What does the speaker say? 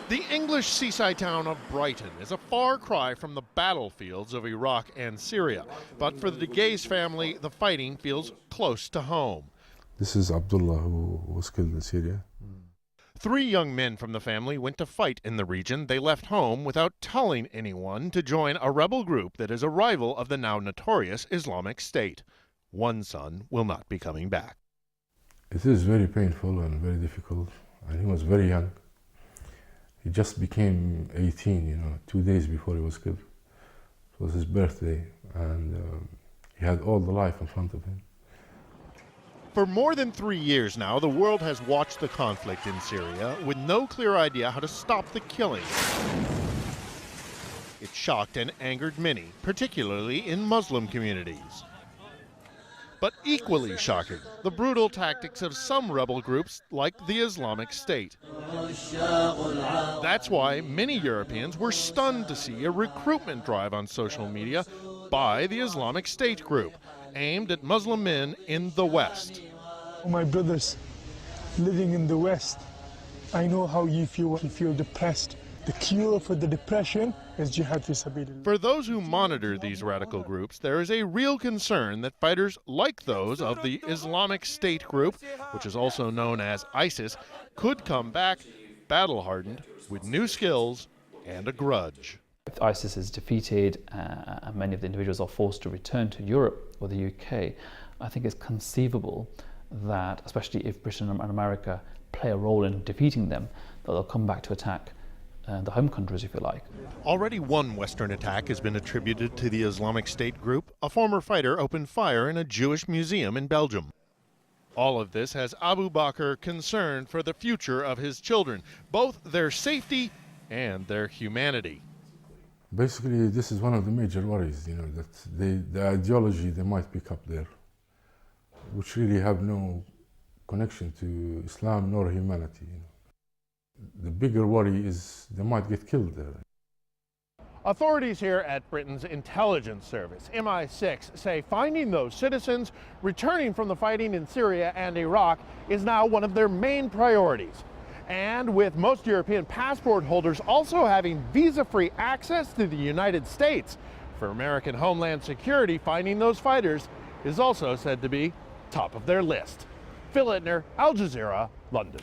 The English seaside town of Brighton is a far cry from the battlefields of Iraq and Syria. But for the Gaze family, the fighting feels close to home. This is Abdullah, who was killed in Syria. 3 young men from the family went to fight in the region. They left home without telling anyone to join a rebel group that is a rival of the now notorious Islamic State. One son will not be coming back. It is very painful and very difficult, and he was very young. He just became 18, 2 days before he was killed. It was his birthday, and he had all the life in front of him. For more than 3 years now, the world has watched the conflict in Syria with no clear idea how to stop the killing. It shocked and angered many, particularly in Muslim communities. But equally shocking, the brutal tactics of some rebel groups like the Islamic State. That's why many Europeans were stunned to see a recruitment drive on social media by the Islamic State group, aimed at Muslim men in the West. My brothers living in the West, I know how you feel when you feel depressed. The cure for the depression is jihad fi sabilillah. For those who monitor these radical groups, there is a real concern that fighters like those of the Islamic State group, which is also known as ISIS, could come back battle-hardened with new skills and a grudge. If ISIS is defeated and many of the individuals are forced to return to Europe or the UK, I think it's conceivable that, especially if Britain and America play a role in defeating them, that they'll come back to attack the home countries, if you like. Already one Western attack has been attributed to the Islamic State group. A former fighter opened fire in a Jewish museum in Belgium. All of this has Abu Bakr concerned for the future of his children, both their safety and their humanity. Basically, this is one of the major worries, that the ideology they might pick up there, which really have no connection to Islam nor humanity. The bigger worry is they might get killed there. Authorities here at Britain's intelligence service, MI6, say finding those citizens returning from the fighting in Syria and Iraq is now one of their main priorities. And with most European passport holders also having visa-free access to the United States, for American Homeland Security, finding those fighters is also said to be top of their list. Phil Ittner, Al Jazeera, London.